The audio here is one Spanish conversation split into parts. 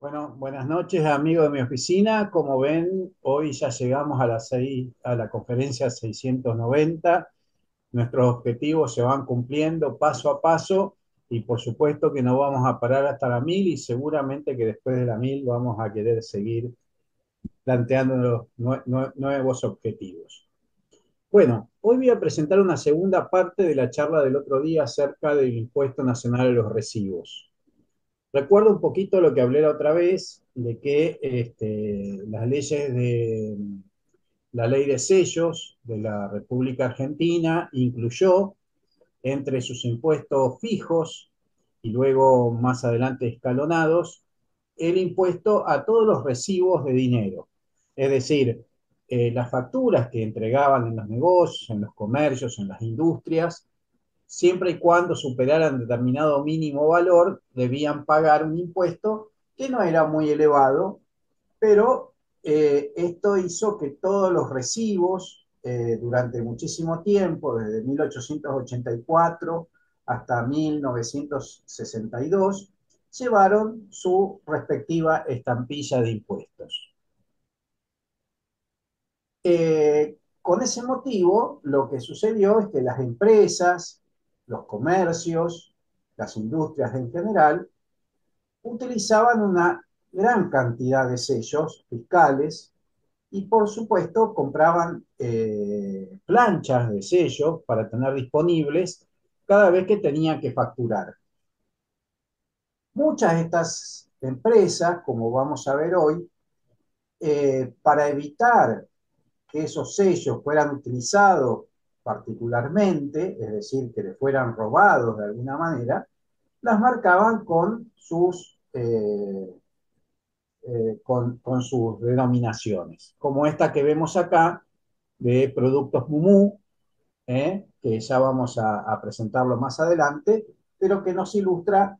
Bueno, buenas noches, amigos de mi oficina. Como ven, hoy ya llegamos a a la conferencia 690. Nuestros objetivos se van cumpliendo paso a paso y por supuesto que no vamos a parar hasta la 1000 y seguramente que después de la 1000 vamos a querer seguir planteándonos nuevos objetivos. Bueno, hoy voy a presentar una segunda parte de la charla del otro día acerca del impuesto nacional a los residuos. Recuerdo un poquito lo que hablé la otra vez, de que las leyes de la ley de sellos de la República Argentina incluyó entre sus impuestos fijos y luego más adelante escalonados, el impuesto a todos los recibos de dinero. Es decir, las facturas que entregaban en los negocios, en los comercios, en las industrias, siempre y cuando superaran determinado mínimo valor, debían pagar un impuesto que no era muy elevado, pero esto hizo que todos los recibos durante muchísimo tiempo, desde 1884 hasta 1962, llevaron su respectiva estampilla de impuestos. Con ese motivo, lo que sucedió es que las empresas, los comercios, las industrias en general, utilizaban una gran cantidad de sellos fiscales y, por supuesto, compraban planchas de sellos para tener disponibles cada vez que tenían que facturar. Muchas de estas empresas, como vamos a ver hoy, para evitar que esos sellos fueran utilizados particularmente, es decir, que le fueran robados de alguna manera, las marcaban con sus denominaciones, como esta que vemos acá de Productos Mumú, que ya vamos a presentarlo más adelante, pero que nos ilustra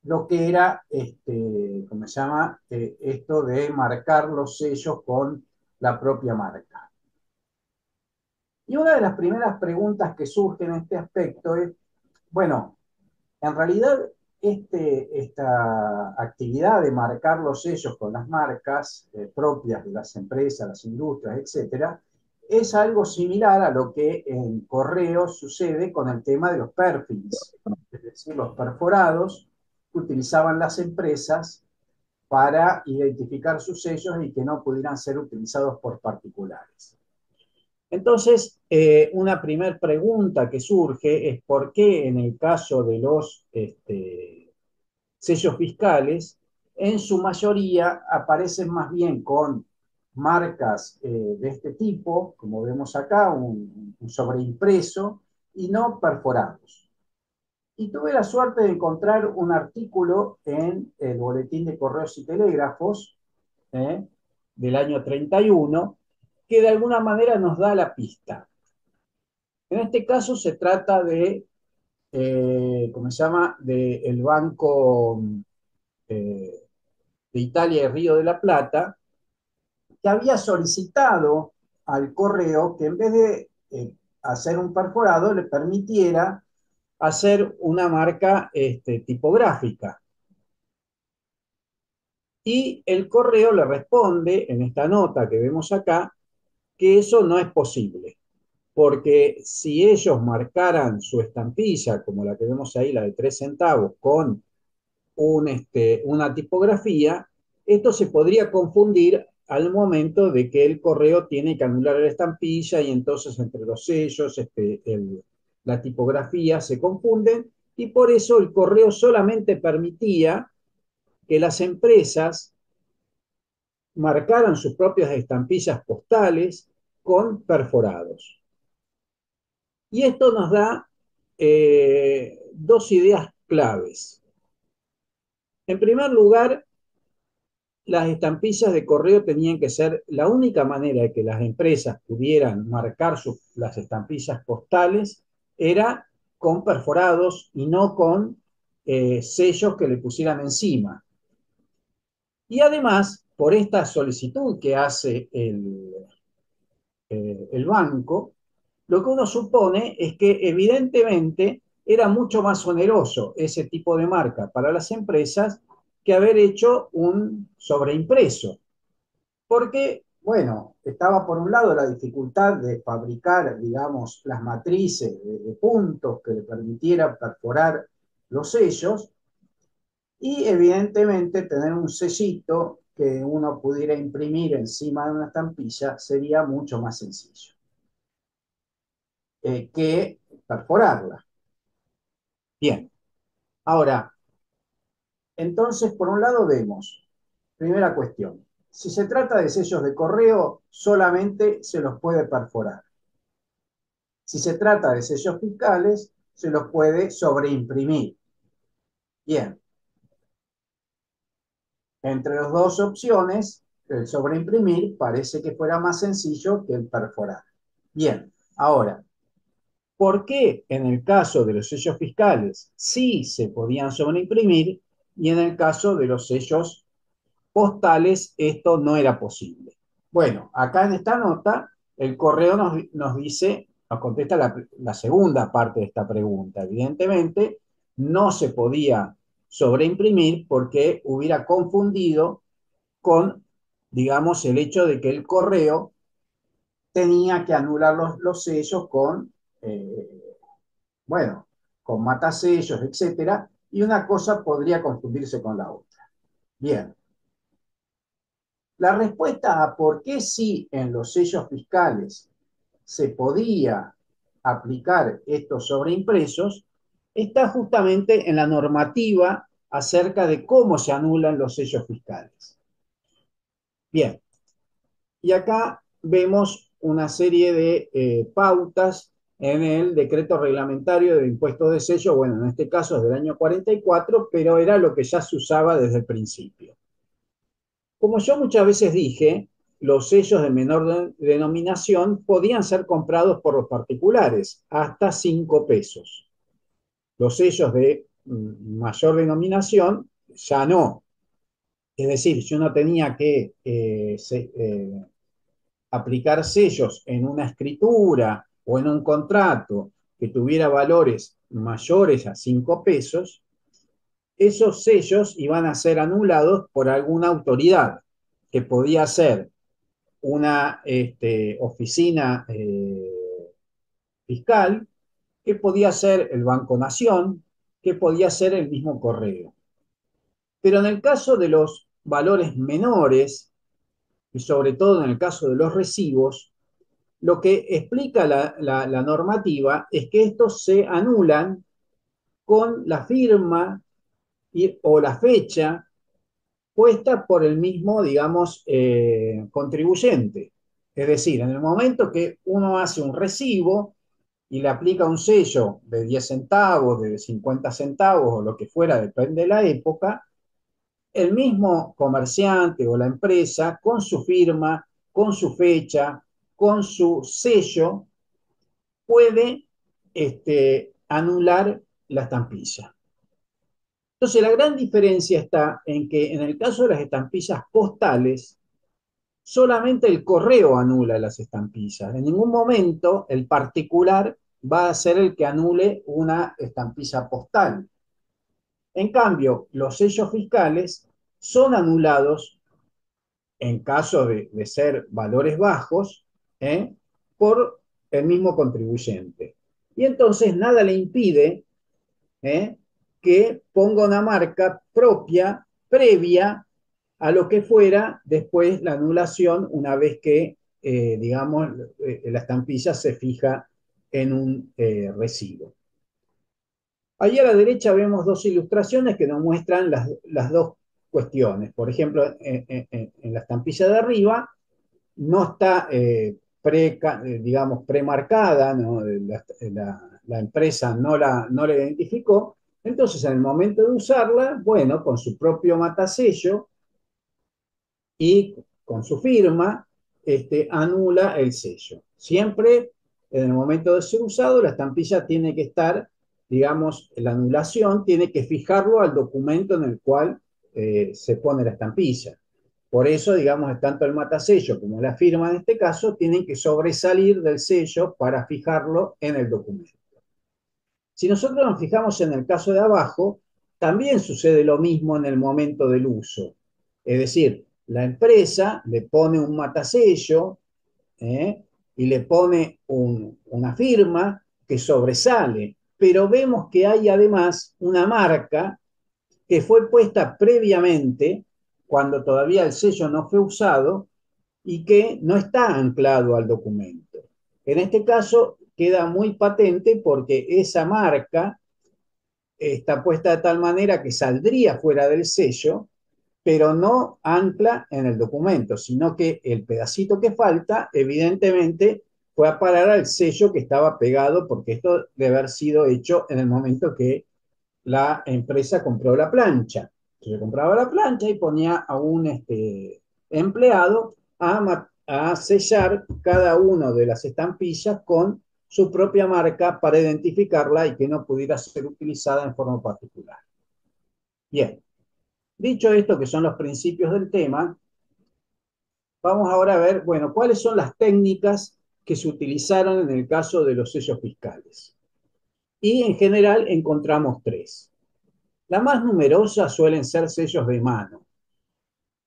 lo que era, ¿cómo se llama? Esto de marcar los sellos con la propia marca. Y una de las primeras preguntas que surge en este aspecto es, bueno, en realidad esta actividad de marcar los sellos con las marcas propias de las empresas, las industrias, etcétera, es algo similar a lo que en correo sucede con el tema de los perfils, es decir, los perforados que utilizaban las empresas para identificar sus sellos y que no pudieran ser utilizados por particulares. Entonces, una primera pregunta que surge es por qué en el caso de los sellos fiscales, en su mayoría aparecen más bien con marcas de este tipo, como vemos acá, un sobreimpreso, y no perforados. Y tuve la suerte de encontrar un artículo en el Boletín de Correos y Telégrafos del año 31, que de alguna manera nos da la pista. En este caso se trata de, ¿cómo se llama?, del Banco eh, de Italia y Río de la Plata, que había solicitado al correo que en vez de hacer un perforado le permitiera hacer una marca tipográfica. Y el correo le responde en esta nota que vemos acá que eso no es posible, porque si ellos marcaran su estampilla, como la que vemos ahí, la de 3 centavos, con una tipografía, esto se podría confundir al momento de que el correo tiene que anular la estampilla y entonces entre los sellos, la tipografía se confunden y por eso el correo solamente permitía que las empresas marcaran sus propias estampillas postales con perforados. Y esto nos da dos ideas claves. En primer lugar, las estampillas de correo tenían que ser la única manera de que las empresas pudieran marcar las estampillas postales era con perforados y no con sellos que le pusieran encima. Y además, por esta solicitud que hace el banco, lo que uno supone es que evidentemente era mucho más oneroso ese tipo de marca para las empresas que haber hecho un sobreimpreso. Porque, bueno, estaba por un lado la dificultad de fabricar, digamos, las matrices de puntos que le permitieran perforar los sellos y evidentemente tener un sellito que uno pudiera imprimir encima de una estampilla sería mucho más sencillo que perforarla. Bien, ahora, entonces, por un lado vemos, primera cuestión, si se trata de sellos de correo, solamente se los puede perforar. Si se trata de sellos fiscales, se los puede sobreimprimir. Bien, entre las dos opciones, el sobreimprimir parece que fuera más sencillo que el perforar. Bien, ahora, ¿por qué en el caso de los sellos fiscales sí se podían sobreimprimir y en el caso de los sellos postales esto no era posible? Bueno, acá en esta nota el correo nos dice, nos contesta la segunda parte de esta pregunta. Evidentemente, no se podía sobreimprimir porque hubiera confundido con, digamos, el hecho de que el correo tenía que anular los sellos con, bueno, con matasellos, etcétera, y una cosa podría confundirse con la otra. Bien, la respuesta a por qué sí en los sellos fiscales se podía aplicar estos sobreimpresos está justamente en la normativa acerca de cómo se anulan los sellos fiscales. Bien, y acá vemos una serie de pautas en el decreto reglamentario de impuestos de sello, bueno, en este caso es del año 44, pero era lo que ya se usaba desde el principio. Como yo muchas veces dije, los sellos de menor denominación podían ser comprados por los particulares, hasta 5 pesos. Los sellos de mayor denominación ya no. Es decir, si uno tenía que aplicar sellos en una escritura o en un contrato que tuviera valores mayores a 5 pesos, esos sellos iban a ser anulados por alguna autoridad, que podía ser una oficina fiscal, que podía ser el Banco Nación, que podía ser el mismo correo. Pero en el caso de los valores menores, y sobre todo en el caso de los recibos, lo que explica la normativa es que estos se anulan con la firma o la fecha puesta por el mismo, digamos, contribuyente. Es decir, en el momento que uno hace un recibo y le aplica un sello de 10 centavos, de 50 centavos o lo que fuera, depende de la época, el mismo comerciante o la empresa, con su firma, con su fecha, con su sello, puede anular la estampilla. Entonces, la gran diferencia está en que en el caso de las estampillas postales, solamente el correo anula las estampillas. En ningún momento el particular va a ser el que anule una estampilla postal. En cambio, los sellos fiscales son anulados en caso de ser valores bajos, por el mismo contribuyente. Y entonces nada le impide ¿eh? que ponga una marca propia, previa a lo que fuera después la anulación, una vez que, digamos, la estampilla se fija en un recibo. Allí a la derecha vemos dos ilustraciones que nos muestran las dos cuestiones. Por ejemplo, en la estampilla de arriba no está digamos, premarcada, ¿no? La empresa no la identificó, entonces en el momento de usarla, bueno, con su propio matasello y con su firma, anula el sello. Siempre en el momento de ser usado, la estampilla tiene que estar, digamos, la anulación tiene que fijarlo al documento en el cual se pone la estampilla. Por eso, digamos, tanto el matasello como la firma en este caso tienen que sobresalir del sello para fijarlo en el documento. Si nosotros nos fijamos en el caso de abajo, también sucede lo mismo en el momento del uso. Es decir, la empresa le pone un matasello, ¿eh? Y le pone una firma que sobresale, pero vemos que hay además una marca que fue puesta previamente, cuando todavía el sello no fue usado, y que no está anclado al documento. En este caso queda muy patente porque esa marca está puesta de tal manera que saldría fuera del sello, pero no ancla en el documento, sino que el pedacito que falta, evidentemente, fue a parar al sello que estaba pegado, porque esto debe haber sido hecho en el momento que la empresa compró la plancha. Entonces compraba la plancha y ponía a un empleado a sellar cada una de las estampillas con su propia marca para identificarla y que no pudiera ser utilizada en forma particular. Bien, dicho esto, que son los principios del tema, vamos ahora a ver, bueno, cuáles son las técnicas que se utilizaron en el caso de los sellos fiscales. Y en general encontramos tres. La más numerosa suelen ser sellos de mano.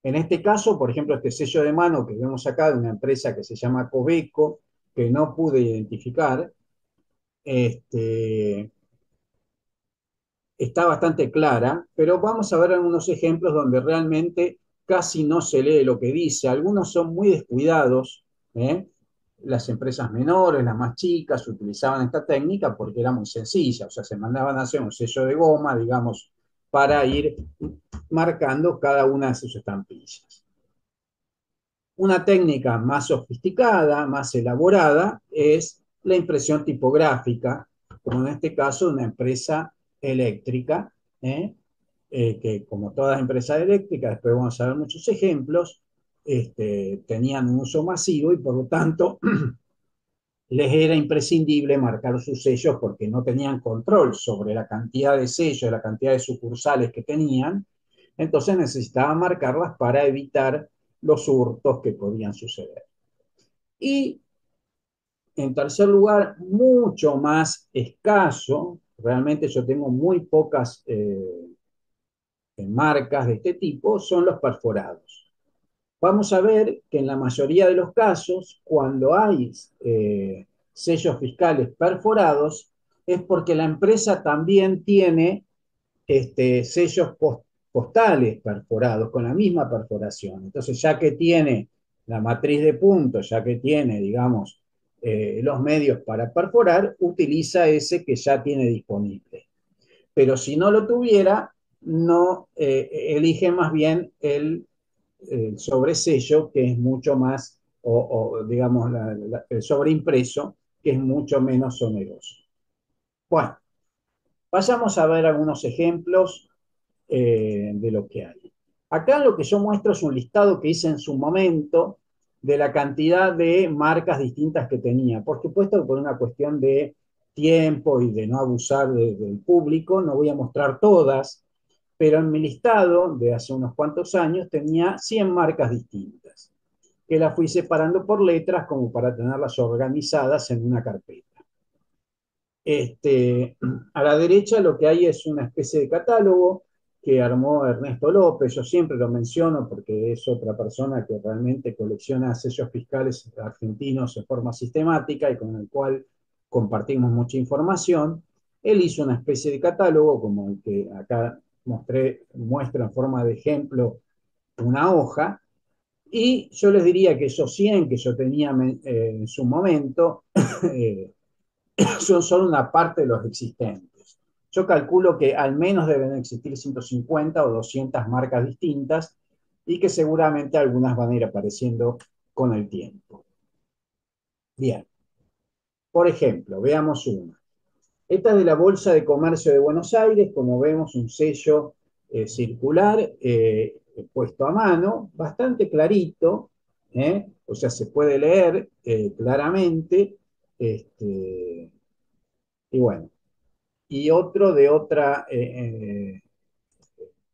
En este caso, por ejemplo, este sello de mano que vemos acá de una empresa que se llama Coveco, que no pude identificar, este, está bastante clara, pero vamos a ver algunos ejemplos donde realmente casi no se lee lo que dice. Algunos son muy descuidados, ¿eh? Las empresas menores, las más chicas, utilizaban esta técnica porque era muy sencilla, o sea, se mandaban a hacer un sello de goma, digamos, para ir marcando cada una de sus estampillas. Una técnica más sofisticada, más elaborada, es la impresión tipográfica, como en este caso una empresa eléctrica, ¿eh? Que como todas las empresas eléctricas, después vamos a ver muchos ejemplos, tenían un uso masivo y por lo tanto les era imprescindible marcar sus sellos porque no tenían control sobre la cantidad de sellos, la cantidad de sucursales que tenían, entonces necesitaban marcarlas para evitar los hurtos que podían suceder. Y en tercer lugar, mucho más escaso, realmente yo tengo muy pocas marcas de este tipo, son los perforados. Vamos a ver que en la mayoría de los casos, cuando hay sellos fiscales perforados, es porque la empresa también tiene sellos postales perforados con la misma perforación. Entonces, ya que tiene la matriz de puntos, ya que tiene, digamos, los medios para perforar, utiliza ese que ya tiene disponible. Pero si no lo tuviera, no elige más bien el sobresello, que es mucho más, o digamos, el sobreimpreso, que es mucho menos oneroso. Bueno, vayamos a ver algunos ejemplos de lo que hay. Acá lo que yo muestro es un listado que hice en su momento de la cantidad de marcas distintas que tenía. Por supuesto, por una cuestión de tiempo y de no abusar del público, no voy a mostrar todas, pero en mi listado de hace unos cuantos años tenía 100 marcas distintas, que las fui separando por letras como para tenerlas organizadas en una carpeta. A la derecha lo que hay es una especie de catálogo que armó Ernesto López. Yo siempre lo menciono porque es otra persona que realmente colecciona sellos fiscales argentinos en forma sistemática y con el cual compartimos mucha información. Él hizo una especie de catálogo, como el que acá muestra en forma de ejemplo una hoja, y yo les diría que esos 100 que yo tenía en su momento son solo una parte de los existentes. Yo calculo que al menos deben existir 150 o 200 marcas distintas y que seguramente algunas van a ir apareciendo con el tiempo. Bien, por ejemplo, veamos una. Esta es de la Bolsa de Comercio de Buenos Aires, como vemos, un sello circular puesto a mano, bastante clarito, o sea, se puede leer claramente, y bueno, y otro de otra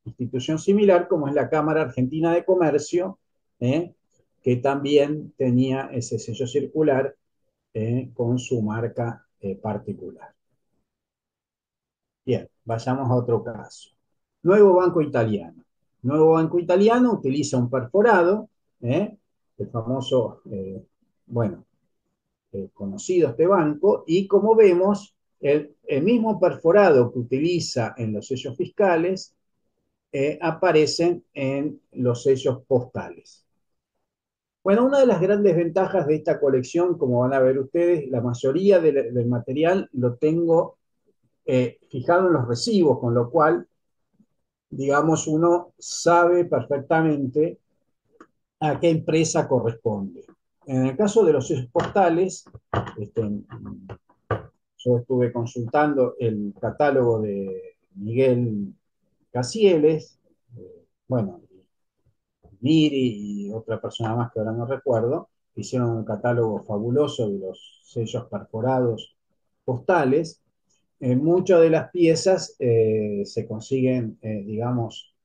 institución similar, como es la Cámara Argentina de Comercio, ¿eh? Que también tenía ese sello circular con su marca particular. Bien, vayamos a otro caso. Nuevo Banco Italiano. Nuevo Banco Italiano utiliza un perforado, ¿eh? El famoso, bueno, conocido este banco, y como vemos, el mismo perforado que utiliza en los sellos fiscales aparecen en los sellos postales. Bueno, una de las grandes ventajas de esta colección, como van a ver ustedes, la mayoría del material lo tengo fijado en los recibos, con lo cual, digamos, uno sabe perfectamente a qué empresa corresponde. En el caso de los sellos postales, este, yo estuve consultando el catálogo de Miguel Casieles, bueno, Miri y otra persona más que ahora no recuerdo, hicieron un catálogo fabuloso de los sellos perforados postales. Muchas de las piezas se consiguen, digamos,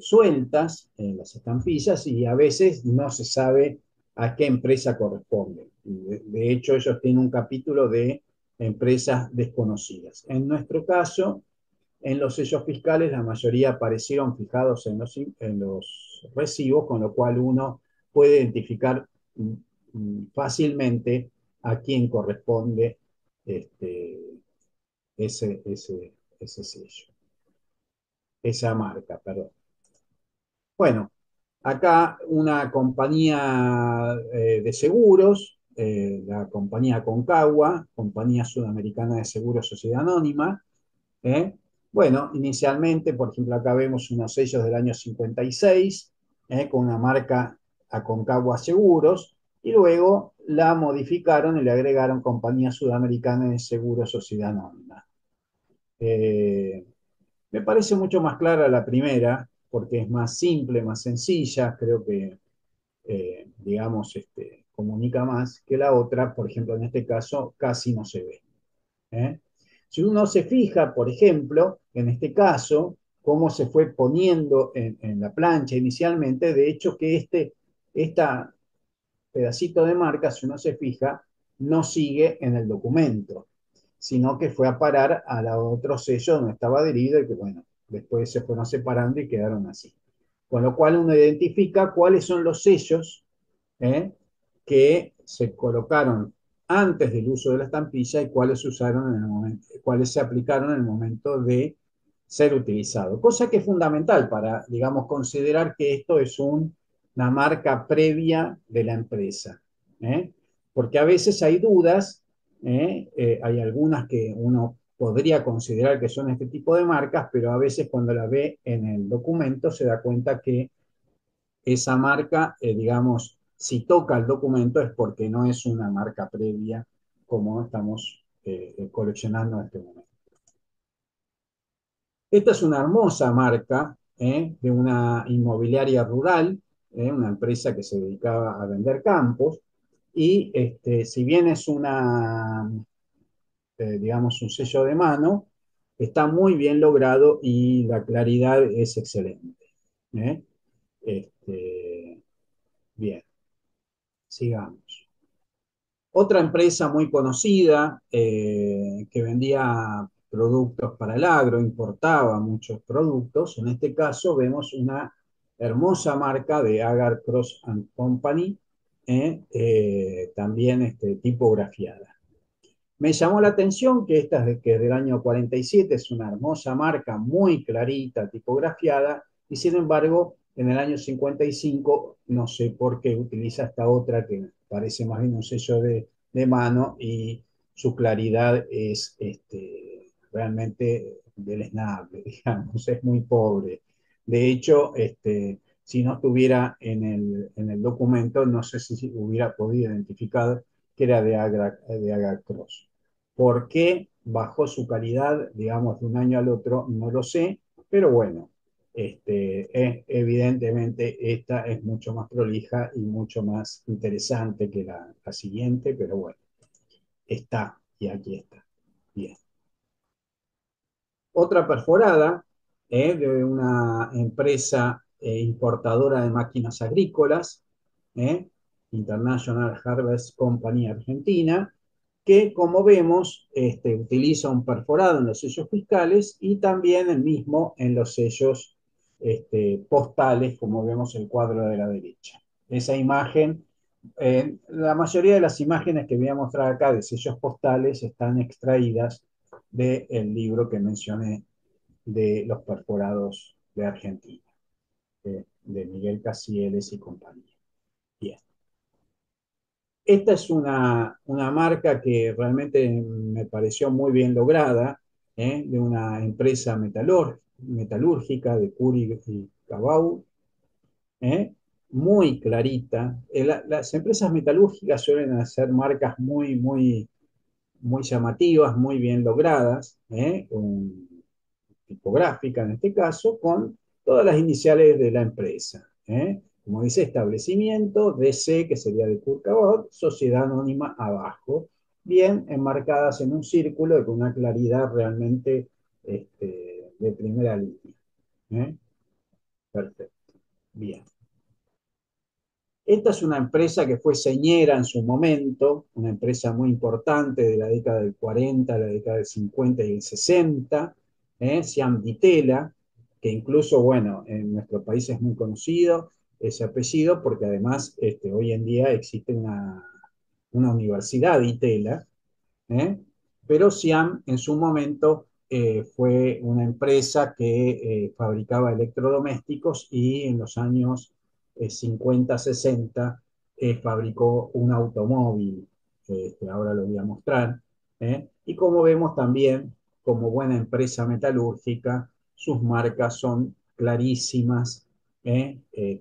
sueltas en las estampillas y a veces no se sabe a qué empresa corresponde. De hecho, ellos tienen un capítulo de empresas desconocidas. En nuestro caso, en los sellos fiscales, la mayoría aparecieron fijados en los recibos, con lo cual uno puede identificar fácilmente a quién corresponde este, ese sello, esa marca, perdón. Bueno, acá una compañía de seguros, la compañía Concagua, Compañía Sudamericana de Seguros Sociedad Anónima. ¿Eh? Bueno, inicialmente, por ejemplo, acá vemos unos sellos del año 56, con una marca Aconcagua Seguros, y luego la modificaron y le agregaron Compañía Sudamericana de Seguros Sociedad Anónima. Eh, Me parece mucho más clara la primera, porque es más simple, más sencilla, creo que, digamos, comunica más que la otra, por ejemplo, en este caso casi no se ve. ¿Eh? Si uno se fija, por ejemplo, en este caso, cómo se fue poniendo en la plancha inicialmente, de hecho que esta pedacito de marca, si uno se fija, no sigue en el documento, sino que fue a parar a la otro sello donde estaba adherido y que, bueno, después se fueron separando y quedaron así. Con lo cual uno identifica cuáles son los sellos ¿eh? que se colocaron antes del uso de la estampilla y cuáles se usaron en el momento, cuáles se aplicaron en el momento de ser utilizado. Cosa que es fundamental para, digamos, considerar que esto es una marca previa de la empresa. ¿Eh? Porque a veces hay dudas, hay algunas que uno podría considerar que son este tipo de marcas, pero a veces cuando la ve en el documento se da cuenta que esa marca, digamos, si toca el documento es porque no es una marca previa como estamos coleccionando en este momento. Esta es una hermosa marca de una inmobiliaria rural, una empresa que se dedicaba a vender campos, y si bien es digamos, un sello de mano, está muy bien logrado y la claridad es excelente. ¿eh? Bien, sigamos. Otra empresa muy conocida que vendía productos para el agro, importaba muchos productos. En este caso vemos una hermosa marca de Agar Cross and Company, también tipografiada. Me llamó la atención que esta que es del año 47, es una hermosa marca, muy clarita, tipografiada, y sin embargo, en el año 55, no sé por qué utiliza esta otra que parece más bien un sello de mano y su claridad es realmente deleznable, digamos, es muy pobre. De hecho, si no estuviera en el documento, no sé si hubiera podido identificar que era de Agracross. ¿Por qué bajó su calidad, digamos, de un año al otro? No lo sé, pero bueno, evidentemente esta es mucho más prolija y mucho más interesante que la siguiente, pero bueno, está y aquí está. Bien. Otra perforada de una empresa importadora de máquinas agrícolas, eh, International Harvest Company Argentina. que como vemos utiliza un perforado en los sellos fiscales y también el mismo en los sellos postales, como vemos el cuadro de la derecha. Esa imagen, la mayoría de las imágenes que voy a mostrar acá de sellos postales están extraídas del libro que mencioné de los perforados de Argentina, de Miguel Casieles y compañía. Bien. Esta es una marca que realmente me pareció muy bien lograda, de una empresa metalúrgica de Cury y Cabau, ¿eh? Muy clarita. Las empresas metalúrgicas suelen hacer marcas muy llamativas, muy bien logradas, tipográfica en este caso, con todas las iniciales de la empresa. Como dice, establecimiento, DC, que sería de Kurt Cabot, sociedad anónima abajo, bien enmarcadas en un círculo y con una claridad realmente de primera línea. ¿Eh? Perfecto. Bien. Esta es una empresa que fue señera en su momento, una empresa muy importante de la década del 40, la década del 50 y el 60, Siam Ditela, que incluso, bueno, en nuestro país es muy conocido ese apellido, porque además hoy en día existe una universidad Ditela, ¿eh? Pero Siam en su momento fue una empresa que fabricaba electrodomésticos y en los años 50, 60 fabricó un automóvil, que ahora lo voy a mostrar. Y como vemos también, como buena empresa metalúrgica, sus marcas son clarísimas,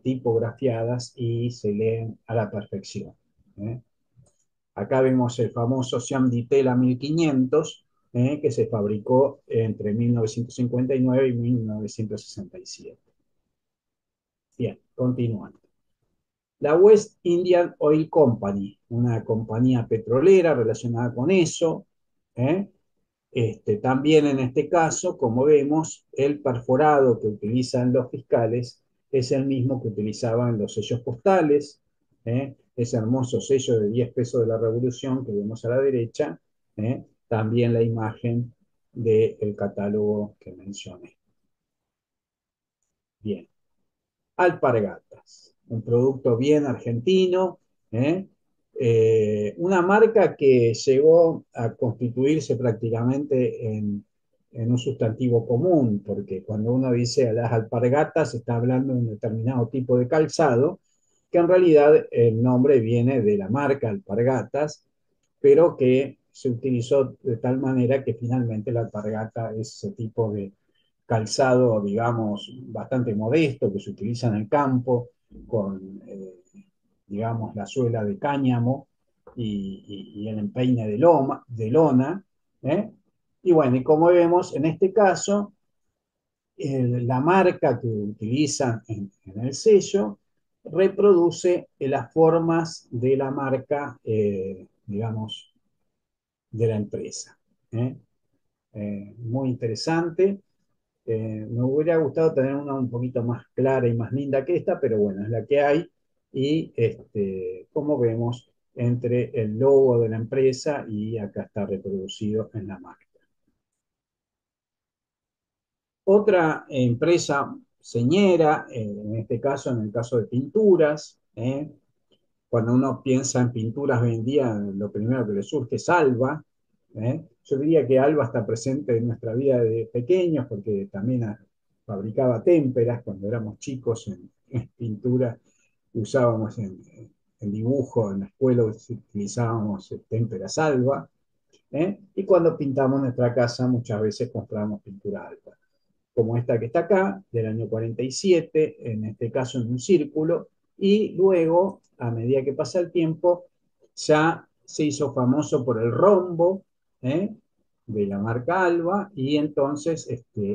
tipografiadas y se leen a la perfección. ¿Eh? Acá vemos el famoso Siam di Tela 1500, que se fabricó entre 1959 y 1967. Bien, continuando. La West Indian Oil Company, una compañía petrolera relacionada con eso. ¿eh? También en este caso, como vemos, el perforado que utilizan los fiscales es el mismo que utilizaban los sellos postales, ese hermoso sello de 10 pesos de la Revolución que vemos a la derecha, también la imagen del catálogo que mencioné. Bien. Alpargatas, un producto bien argentino, ¿eh? Una marca que llegó a constituirse prácticamente en un sustantivo común, porque cuando uno dice a las alpargatas está hablando de un determinado tipo de calzado, que en realidad el nombre viene de la marca Alpargatas, pero que se utilizó de tal manera que finalmente la alpargata es ese tipo de calzado, digamos, bastante modesto que se utiliza en el campo, con, digamos, la suela de cáñamo y el empeine de lona. ¿eh? Y bueno, y como vemos, en este caso, la marca que utilizan en el sello reproduce las formas de la marca, digamos, de la empresa. ¿eh? Muy interesante. Me hubiera gustado tener una un poquito más clara y más linda que esta, pero bueno, es la que hay. Y como vemos, entre el logo de la empresa y acá está reproducido en la marca. Otra empresa señera, en este caso, en el caso de pinturas, cuando uno piensa en pinturas hoy en día, lo primero que le surge es Alba. Yo diría que Alba está presente en nuestra vida de pequeños porque también fabricaba témperas cuando éramos chicos en pintura, usábamos en dibujo, en la escuela utilizábamos témperas Alba. Y cuando pintamos nuestra casa muchas veces compramos pintura Alba como esta que está acá, del año 47, en este caso en un círculo, y luego, a medida que pasa el tiempo, ya se hizo famoso por el rombo, de la marca Alba, y entonces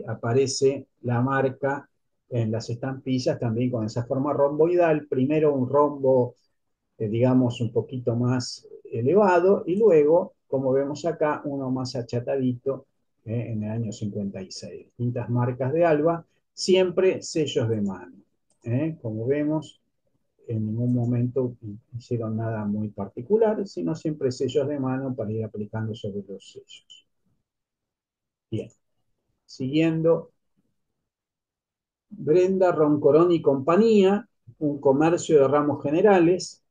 aparece la marca en las estampillas también con esa forma romboidal, primero un rombo digamos, un poquito más elevado, y luego, como vemos acá, uno más achatadito en el año 56. Distintas marcas de Alba, siempre sellos de mano. Como vemos, en ningún momento hicieron nada muy particular, sino siempre sellos de mano para ir aplicando sobre los sellos. Bien, siguiendo, Brenda Roncorón y compañía, un comercio de ramos generales,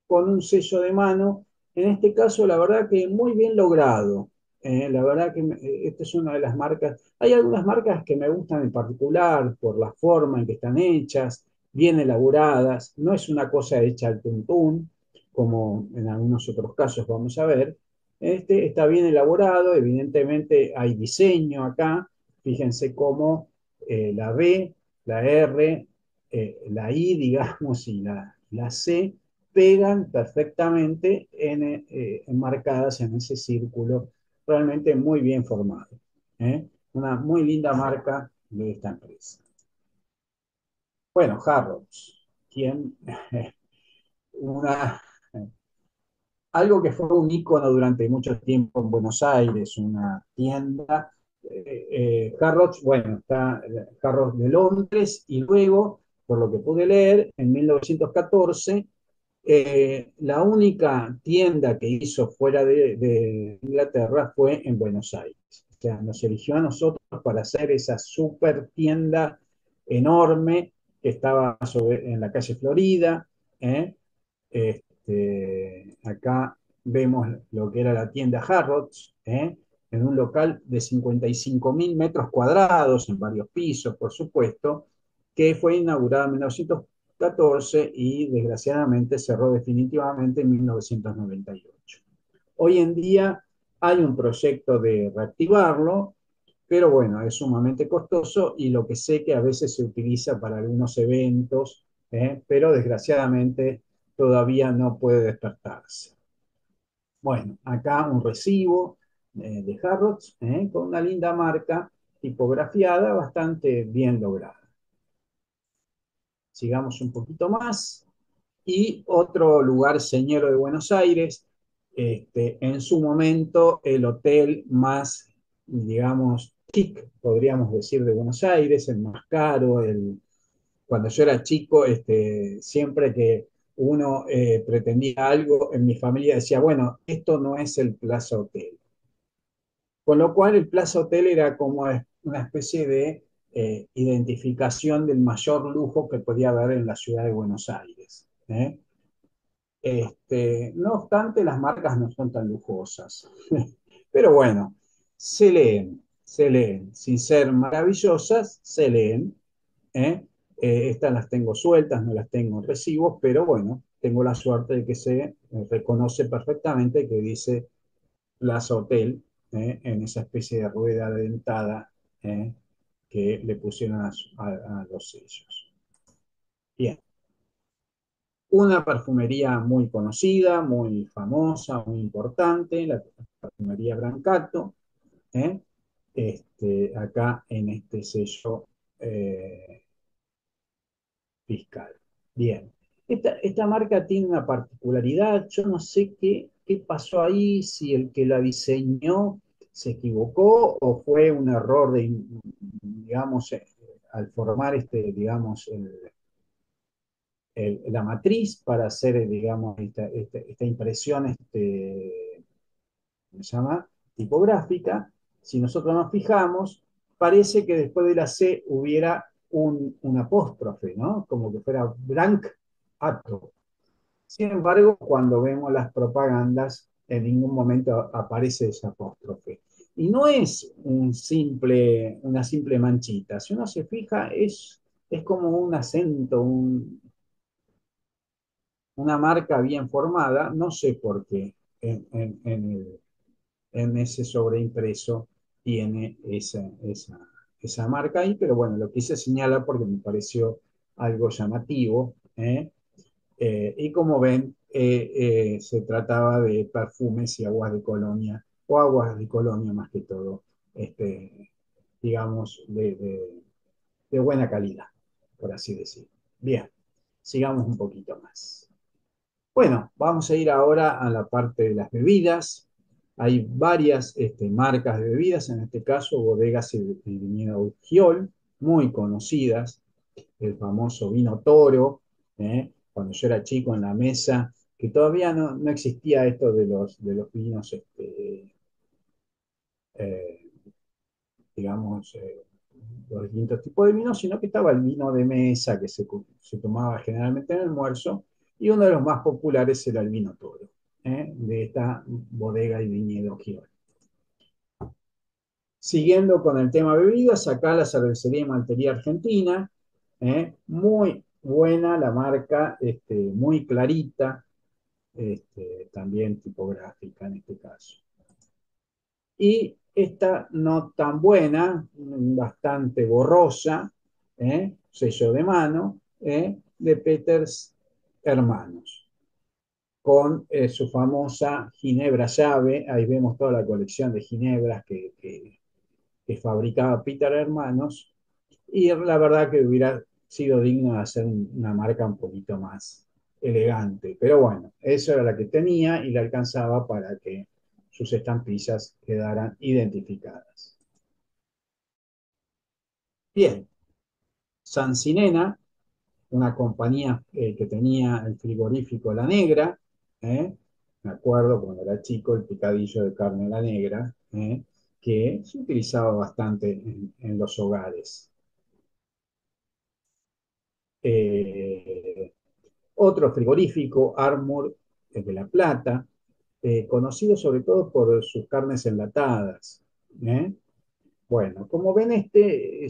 con un sello de mano, en este caso la verdad que muy bien logrado. La verdad que esta es una de las marcas, hay algunas marcas que me gustan en particular por la forma en que están hechas, bien elaboradas, no es una cosa hecha al tuntún, como en algunos otros casos vamos a ver. Este está bien elaborado, evidentemente hay diseño acá, fíjense cómo la B, la R, la I, digamos, y la C pegan perfectamente enmarcadas en ese círculo, realmente muy bien formado. ¿Eh? Una muy linda marca de esta empresa. Bueno, Harrods, quien una, algo que fue un ícono durante mucho tiempo en Buenos Aires, una tienda. Harrods, bueno, está Harrods de Londres y luego, por lo que pude leer, en 1914 la única tienda que hizo fuera de Inglaterra fue en Buenos Aires. O sea, nos eligió a nosotros para hacer esa super tienda enorme que estaba en la calle Florida. ¿Eh? Acá vemos lo que era la tienda Harrods, en un local de 55.000 metros cuadrados, en varios pisos, por supuesto, que fue inaugurada en 1914 y desgraciadamente cerró definitivamente en 1998. Hoy en día hay un proyecto de reactivarlo, pero bueno, es sumamente costoso y lo que sé que a veces se utiliza para algunos eventos, pero desgraciadamente todavía no puede despertarse. Bueno, acá un recibo de Harrods con una linda marca tipografiada bastante bien lograda. Sigamos un poquito más. Y otro lugar señero de Buenos Aires, en su momento el hotel más, digamos, chic, podríamos decir, de Buenos Aires, el más caro. Cuando yo era chico, siempre que uno pretendía algo, en mi familia decía, bueno, esto no es el Plaza Hotel. Con lo cual el Plaza Hotel era como una especie de identificación del mayor lujo que podía haber en la ciudad de Buenos Aires. No obstante, las marcas no son tan lujosas. Pero bueno, se leen. Sin ser maravillosas, se leen. ¿Eh? Estas las tengo sueltas, no las tengo en recibos, pero bueno, tengo la suerte de que se reconoce perfectamente que dice Plaza Hotel en esa especie de rueda dentada que le pusieron a los sellos. Bien, una perfumería muy conocida, muy famosa, muy importante, la perfumería Brancato, ¿eh? Acá en este sello fiscal. Bien. Esta marca tiene una particularidad, yo no sé qué pasó ahí, si el que la diseñó se equivocó o fue un error de, digamos, al formar digamos, la matriz para hacer, digamos, esta impresión, ¿cómo se llama? Tipográfica. Si nosotros nos fijamos, parece que después de la C hubiera un apóstrofe, ¿no? Como que fuera Branc Ato. Sin embargo, cuando vemos las propagandas, en ningún momento aparece ese apóstrofe. Y no es una simple manchita. Si uno se fija, es como un acento, una marca bien formada, no sé por qué en ese sobreimpreso tiene esa marca ahí, pero bueno, lo quise señalar porque me pareció algo llamativo. Y como ven, se trataba de perfumes y aguas de colonia, o aguas de colonia más que todo, digamos, de buena calidad, por así decirlo. Bien, sigamos un poquito más. Bueno, vamos a ir ahora a la parte de las bebidas. Hay varias marcas de bebidas, en este caso bodegas y viñedo Urquiol, muy conocidas, el famoso vino Toro, cuando yo era chico en la mesa, que todavía no existía esto de los vinos, eh, digamos, los distintos tipos de vinos, sino que estaba el vino de mesa que se tomaba generalmente en el almuerzo, y uno de los más populares era el vino toro, de esta bodega y viñedo Giola. Siguiendo con el tema bebidas, acá la cervecería y maltería argentina, muy buena la marca, muy clarita, también tipográfica en este caso. Y esta no tan buena, bastante borrosa, sello de mano, de Peters Hermanos, con su famosa Ginebra llave. Ahí vemos toda la colección de ginebras que fabricaba Peter Hermanos, y la verdad que hubiera sido digno de hacer una marca un poquito más elegante. Pero bueno, eso era la que tenía y le alcanzaba para que sus estampillas quedaran identificadas. Bien, Sancinena, una compañía que tenía el frigorífico La Negra, me acuerdo cuando era chico el picadillo de carne La Negra, que se utilizaba bastante en los hogares. Eh, Otro frigorífico, Armour de La Plata, conocido sobre todo por sus carnes enlatadas. ¿eh? Bueno, como ven,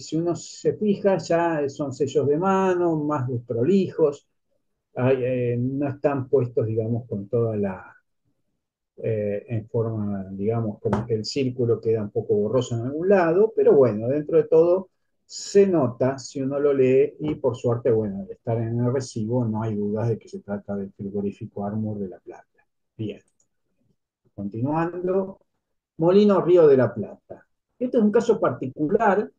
si uno se fija, ya son sellos de mano, más desprolijos, no están puestos, digamos, con toda en forma, digamos, como que el círculo queda un poco borroso en algún lado, pero bueno, dentro de todo se nota si uno lo lee y por suerte, bueno, al estar en el recibo no hay dudas de que se trata del frigorífico Armour de La Plata. Bien, continuando, Molino Río de la Plata. Este es un caso particular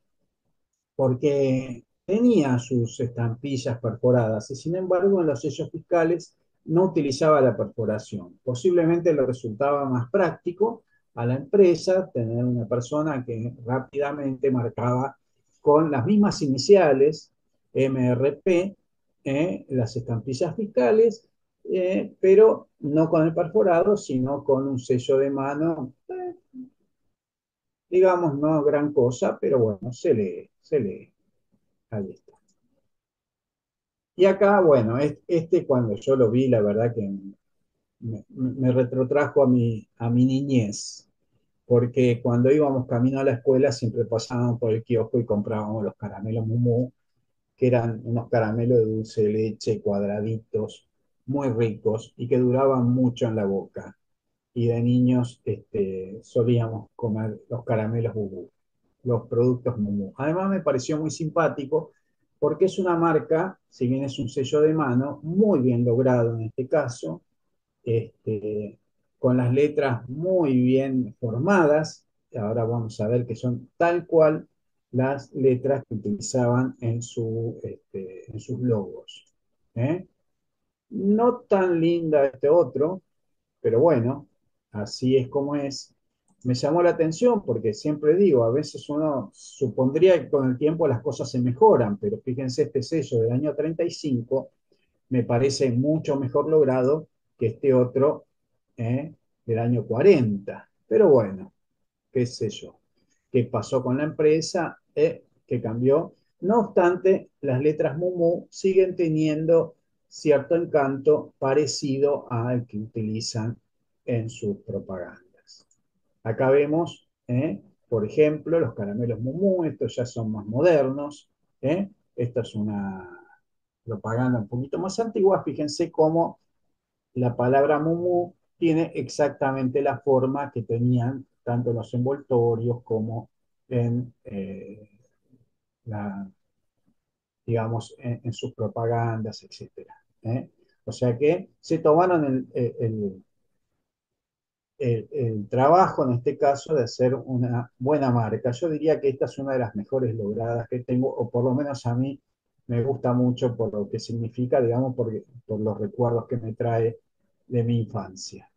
porque tenía sus estampillas perforadas y sin embargo en los sellos fiscales no utilizaba la perforación. Posiblemente le resultaba más práctico a la empresa tener una persona que rápidamente marcaba con las mismas iniciales, MRP, las estampillas fiscales, pero no con el perforado, sino con un sello de mano, digamos, no gran cosa, pero bueno, se lee, se lee. Ahí está. Y acá, bueno, cuando yo lo vi, la verdad que me retrotrajo a mi niñez, porque cuando íbamos camino a la escuela siempre pasábamos por el kiosco y comprábamos los caramelos Mumú, que eran unos caramelos de dulce de leche, cuadraditos, muy ricos y que duraban mucho en la boca. Y de niños solíamos comer los caramelos Mumú, los productos Mumu. Además me pareció muy simpático porque es una marca, si bien es un sello de mano, muy bien logrado en este caso, este, con las letras muy bien formadas. Ahora vamos a ver que son tal cual las letras que utilizaban en sus logos. ¿eh? No tan linda este otro, pero bueno, así es como es. Me llamó la atención porque siempre digo, a veces uno supondría que con el tiempo las cosas se mejoran, pero fíjense este sello del año 35 me parece mucho mejor logrado que este otro del año 40. Pero bueno, qué sé yo, qué pasó con la empresa, que cambió. No obstante, las letras Mumu siguen teniendo cierto encanto parecido al que utilizan en sus propagandas. Acá vemos, por ejemplo, los caramelos Mumu, estos ya son más modernos. Esta es una propaganda un poquito más antigua. Fíjense cómo la palabra Mumu tiene exactamente la forma que tenían tanto en los envoltorios como en, la, digamos, en sus propagandas, etcétera. O sea que se tomaron el trabajo, en este caso, de hacer una buena marca. Yo diría que esta es una de las mejores logradas que tengo, o por lo menos a mí me gusta mucho por lo que significa, digamos, por los recuerdos que me trae de mi infancia.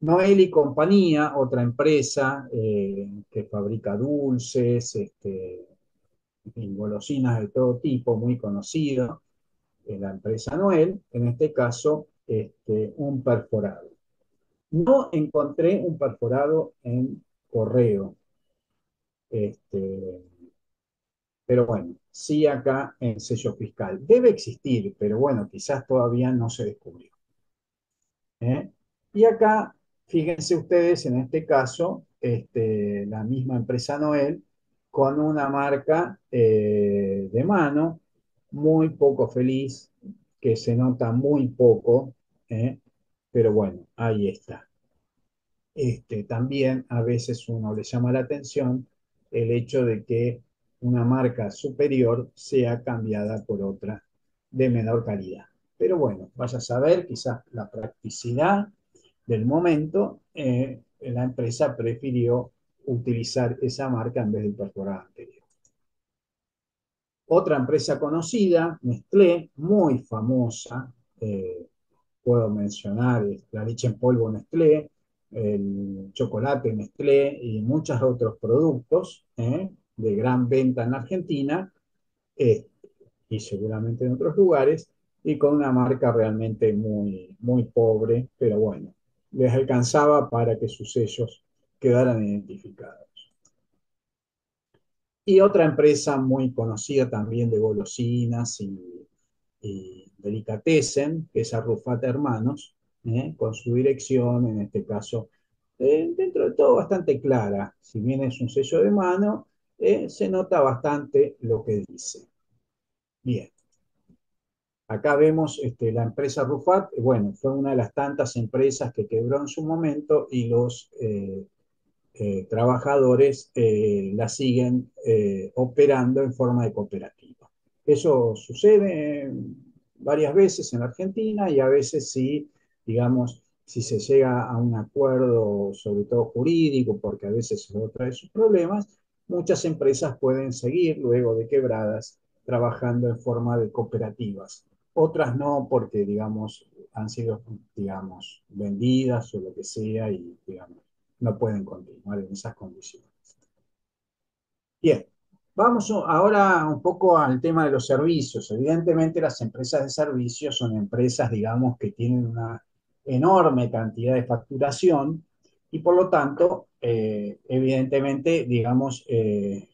Noel y compañía, otra empresa que fabrica dulces, en fin, golosinas de todo tipo, muy conocido. la empresa Noel, en este caso, un perforado. No encontré un perforado en correo, este, pero bueno, sí acá en sello fiscal. Debe existir, pero bueno, quizás todavía no se descubrió. ¿Eh? Y acá, fíjense ustedes, en este caso, la misma empresa Noel, con una marca de mano muy poco feliz, que se nota muy poco, ¿eh? Pero bueno, ahí está. También a veces uno le llama la atención el hecho de que una marca superior sea cambiada por otra de menor calidad. Pero bueno, vaya a saber, quizás la practicidad del momento, la empresa prefirió utilizar esa marca en vez del perforado anterior. Otra empresa conocida, Nestlé, muy famosa, eh, puedo mencionar la leche en polvo Nestlé, el chocolate Nestlé y muchos otros productos de gran venta en Argentina eh, y seguramente en otros lugares, y con una marca realmente muy, muy pobre, pero bueno, les alcanzaba para que sus sellos quedaran identificados. Y otra empresa muy conocida también de golosinas y delicatessen, que es Arrufat Hermanos, con su dirección, en este caso, dentro de todo bastante clara. Si bien es un sello de mano, se nota bastante lo que dice. Bien, acá vemos la empresa Arrufat, bueno, fue una de las tantas empresas que quebró en su momento y los trabajadores la siguen operando en forma de cooperativa. Eso sucede varias veces en Argentina y a veces sí, digamos, si se llega a un acuerdo, sobre todo jurídico, porque a veces eso trae sus problemas, muchas empresas pueden seguir luego de quebradas trabajando en forma de cooperativas. Otras no, porque, digamos, han sido, digamos, vendidas o lo que sea y, digamos, no pueden continuar en esas condiciones. Bien, vamos ahora un poco al tema de los servicios. Evidentemente las empresas de servicios son empresas, digamos, que tienen una enorme cantidad de facturación y por lo tanto, evidentemente, digamos, el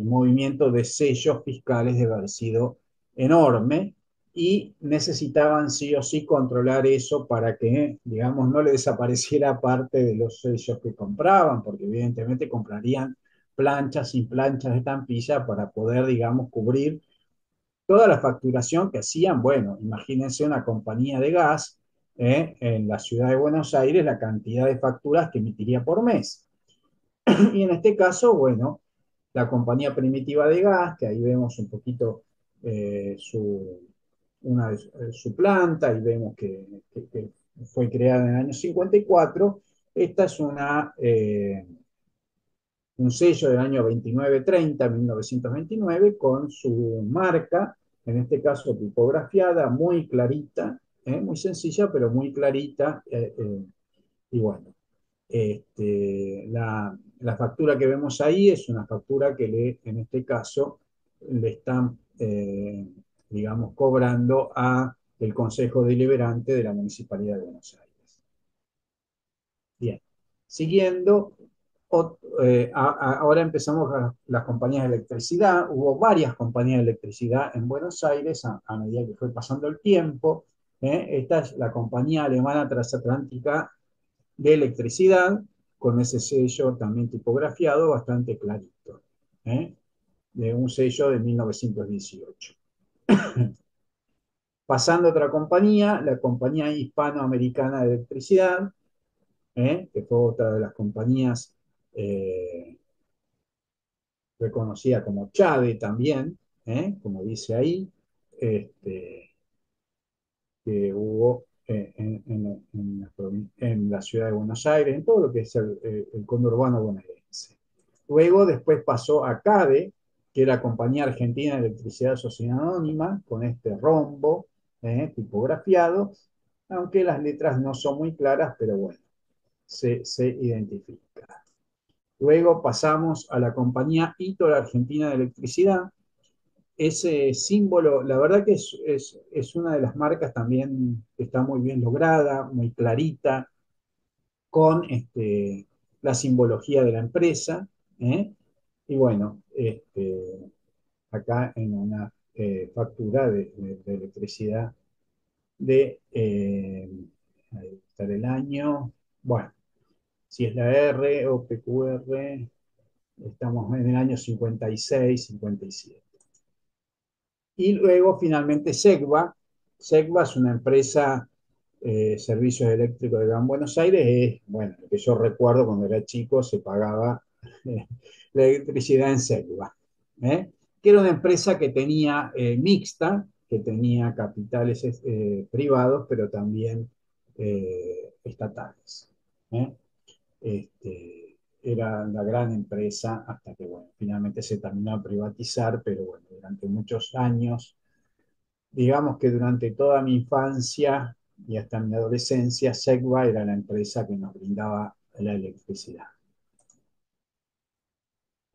movimiento de sellos fiscales debe haber sido enorme y necesitaban sí o sí controlar eso para que, digamos, no le desapareciera parte de los sellos que compraban, porque evidentemente comprarían planchas y planchas de estampilla para poder, digamos, cubrir toda la facturación que hacían. Bueno, imagínense una compañía de gas en la ciudad de Buenos Aires, la cantidad de facturas que emitiría por mes. Y en este caso, bueno, la compañía primitiva de gas, que ahí vemos un poquito su planta y vemos que fue creada en el año 54. Esta es un sello del año 2930, 1929, con su marca, en este caso tipografiada, muy clarita, muy sencilla, pero muy clarita. Y bueno, la factura que vemos ahí es una factura que en este caso le están, digamos, cobrando a el Consejo Deliberante de la Municipalidad de Buenos Aires. Bien, siguiendo, ahora empezamos las compañías de electricidad. Hubo varias compañías de electricidad en Buenos Aires a medida que fue pasando el tiempo. Esta es la compañía alemana transatlántica de electricidad, con ese sello también tipografiado bastante clarito, ¿eh? De un sello de 1918. Pasando a otra compañía, la compañía hispanoamericana de electricidad, que fue otra de las compañías reconocida como Chade también, como dice ahí, este, que hubo en la ciudad de Buenos Aires, en todo lo que es el conurbano bonaerense. Luego, después pasó a CADE, que era Compañía Argentina de Electricidad Sociedad Anónima, con este rombo tipografiado, aunque las letras no son muy claras, pero bueno, se identifica. Luego pasamos a la compañía Ito, la Argentina de Electricidad, ese símbolo, la verdad que es una de las marcas también que está muy bien lograda, muy clarita, con la simbología de la empresa. ¿Eh? Y bueno, acá en una factura de electricidad de, ahí está el año, bueno, si es la R o PQR, estamos en el año 56, 57. Y luego finalmente SEGVA. SEGVA es una empresa servicios eléctricos de Gran Buenos Aires. Es, bueno, lo que yo recuerdo cuando era chico se pagaba eh, la electricidad en SEGVA. ¿Eh? Que era una empresa que tenía mixta, que tenía capitales privados, pero también estatales. ¿Eh? Era la gran empresa hasta que, bueno, finalmente se terminó a privatizar, pero bueno, durante muchos años, digamos que durante toda mi infancia y hasta mi adolescencia, SEGVA era la empresa que nos brindaba la electricidad.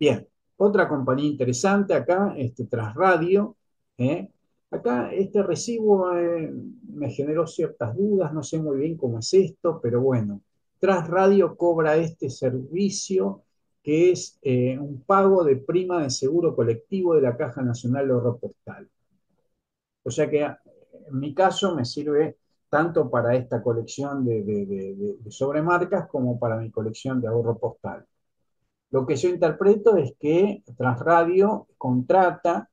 Bien, otra compañía interesante acá, Trasradio. ¿Eh? Acá este recibo me generó ciertas dudas, no sé muy bien cómo es esto, pero bueno, Trasradio cobra este servicio que es un pago de prima de seguro colectivo de la Caja Nacional de Ahorro Postal. O sea que en mi caso me sirve tanto para esta colección de sobremarcas como para mi colección de ahorro postal. Lo que yo interpreto es que Transradio contrata,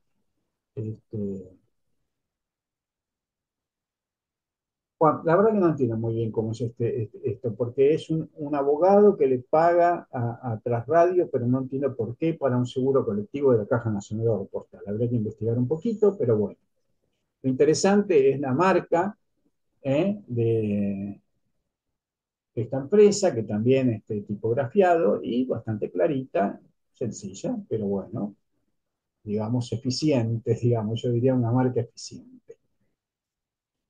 este, bueno, la verdad que no entiendo muy bien cómo es esto, porque es un abogado que le paga a Transradio, pero no entiendo por qué, para un seguro colectivo de la Caja Nacional de Ahorro Postal. Habría que investigar un poquito, pero bueno. Lo interesante es la marca de esta empresa, que también tipografiado y bastante clarita, sencilla, pero bueno, digamos, eficiente, digamos, yo diría una marca eficiente.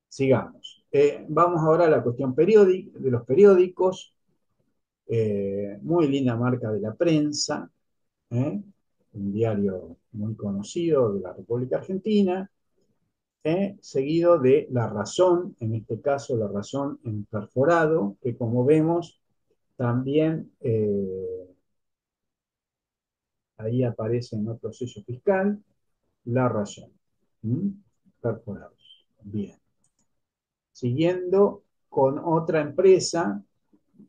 Sigamos. Vamos ahora a la cuestión de los periódicos. Muy linda marca de la prensa, ¿eh? Un diario muy conocido de la República Argentina, seguido de La Razón, en este caso La Razón en perforado, que como vemos también ahí aparece en otro sello fiscal, La Razón. ¿Mm? Perforados. Bien. Siguiendo con otra empresa,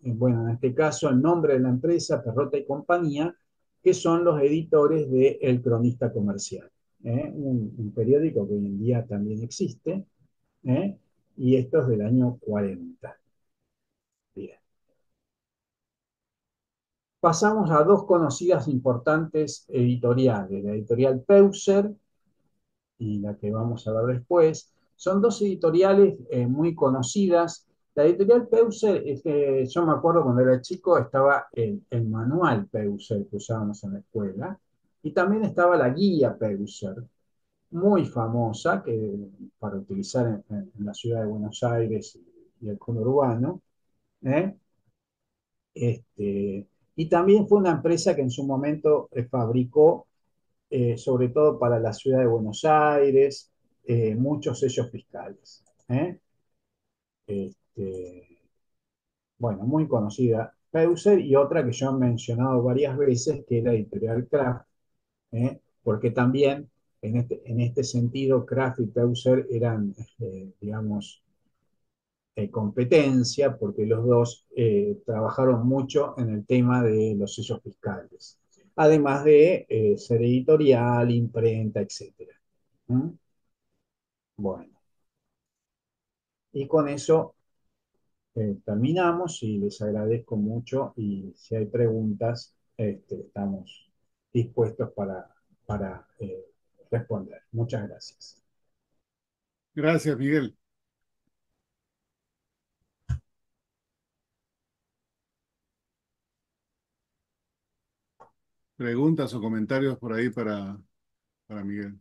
bueno, en este caso el nombre de la empresa, Perrota y Compañía, que son los editores de El Cronista Comercial, un periódico que hoy en día también existe, ¿eh? Y esto es del año 40. Bien. Pasamos a dos conocidas importantes editoriales, la editorial Peuser y la que vamos a ver después. Son dos editoriales muy conocidas. La editorial Peuser, yo me acuerdo cuando era chico, estaba el manual Peuser que usábamos en la escuela, y también estaba la guía Peuser, muy famosa, para utilizar en la ciudad de Buenos Aires y el conurbano. ¿Eh? Y también fue una empresa que en su momento fabricó sobre todo para la ciudad de Buenos Aires, muchos sellos fiscales. ¿Eh? Este, bueno, muy conocida Peuser y otra que yo he mencionado varias veces, que es la editorial Kraft, porque también en este sentido Kraft y Peuser eran, digamos, competencia, porque los dos trabajaron mucho en el tema de los sellos fiscales, además de ser editorial, imprenta, etcétera. ¿Mm? Bueno, y con eso terminamos y les agradezco mucho y si hay preguntas, estamos dispuestos para responder. Muchas gracias. Gracias, Miguel. ¿Preguntas o comentarios por ahí para Miguel?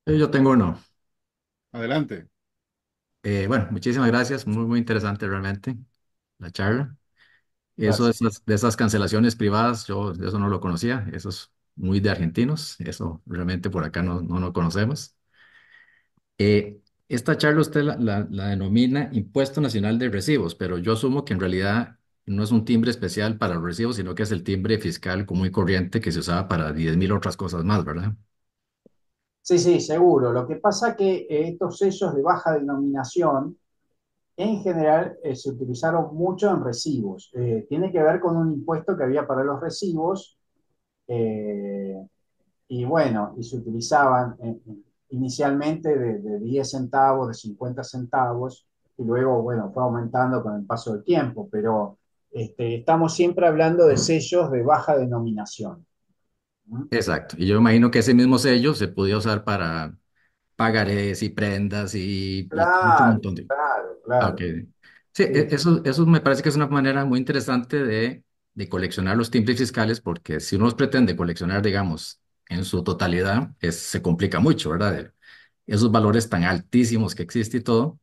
Yo tengo uno. Adelante. Bueno, muchísimas gracias. Muy, muy interesante realmente la charla. Eso Gracias. de esas cancelaciones privadas, yo de eso no lo conocía. Eso es muy de argentinos, eso realmente por acá no lo conocemos. Eh, Esta charla usted la denomina Impuesto Nacional de Recibos, pero yo asumo que en realidad no es un timbre especial para los recibos, sino que es el timbre fiscal común y corriente que se usaba para 10.000 otras cosas más, ¿verdad? Sí, sí, seguro. Lo que pasa que estos sellos de baja denominación en general se utilizaron mucho en recibos. Tiene que ver con un impuesto que había para los recibos eh, y bueno, y se utilizaban inicialmente de 10 centavos, de 50 centavos y luego, bueno, fue aumentando con el paso del tiempo, pero estamos siempre hablando de sellos de baja denominación. ¿Mm? Exacto. Y yo imagino que ese mismo sello se podía usar para pagarés y prendas y otro Claro, montón de... claro, Ah, ok. claro. Sí, Sí, eso me parece que es una manera muy interesante de coleccionar los timbres fiscales, porque si uno los pretende coleccionar, digamos, en su totalidad, se complica mucho, ¿verdad? Esos valores tan altísimos que existe y todo.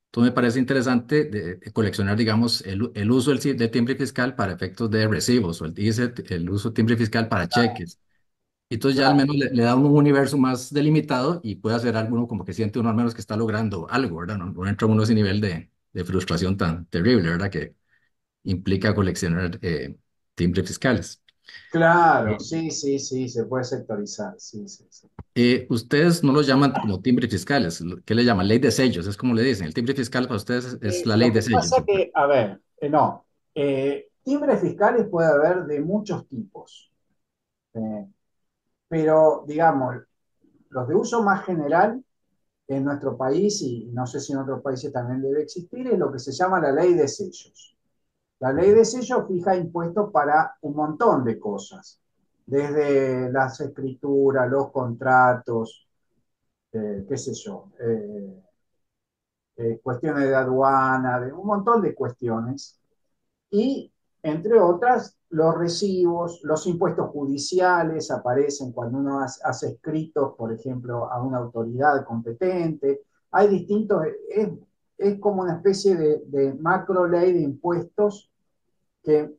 Entonces me parece interesante de coleccionar, digamos, el uso del timbre fiscal para efectos de recibos o el uso del timbre fiscal para cheques. Y entonces ya al claro. menos le da un universo más delimitado y puede hacer algo como que siente uno al menos que está logrando algo, ¿verdad? No entra uno a ese nivel de frustración tan terrible, ¿verdad? Que implica coleccionar timbres fiscales. Claro, Eh, sí, sí, sí, se puede sectorizar, sí, sí, sí. Ustedes no los llaman como timbres fiscales, ¿qué le llaman? Ley de sellos, es como le dicen. El timbre fiscal para ustedes es la ley Lo de que sellos. pasa que, a ver, no, timbres fiscales puede haber de muchos tipos, eh, pero digamos, los de uso más general en nuestro país, y no sé si en otros países también debe existir, es lo que se llama la ley de sellos. La ley de sellos fija impuestos para un montón de cosas, desde las escrituras, los contratos, qué sé yo, cuestiones de aduana, de un montón de cuestiones. Y, entre otras, los recibos, los impuestos judiciales aparecen cuando uno hace escritos, por ejemplo, a una autoridad competente. Hay distintos, es como una especie de macro ley de impuestos que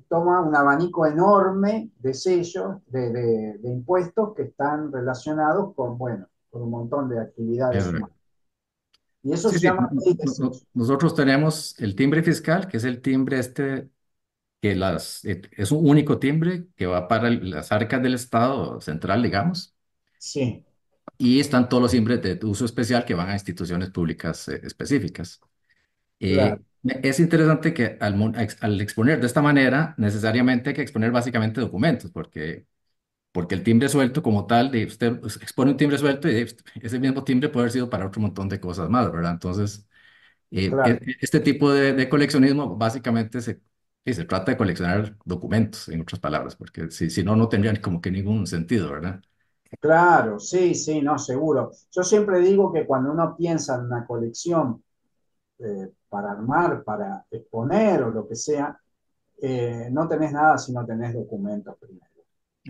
toma un abanico enorme de sellos, de impuestos que están relacionados con, bueno, con un montón de actividades Eh, humanas. Y eso Sí, se sí. llama ley de sellos. Nosotros tenemos el timbre fiscal, que es el timbre que es un único timbre que va para las arcas del Estado central, digamos, Sí, y están todos los timbres de uso especial que van a instituciones públicas específicas. claro, Es interesante que al exponer de esta manera, necesariamente hay que exponer básicamente documentos, porque el timbre suelto como tal, usted expone un timbre suelto y ese mismo timbre puede haber sido para otro montón de cosas más, ¿verdad? Entonces, claro. este tipo de coleccionismo básicamente sí, se trata de coleccionar documentos, en otras palabras, porque si no, no tendrían como que ningún sentido, ¿verdad? Claro, sí, sí, no, seguro. Yo siempre digo que cuando uno piensa en una colección para armar, para exponer o lo que sea, no tenés nada si no tenés documentos primero.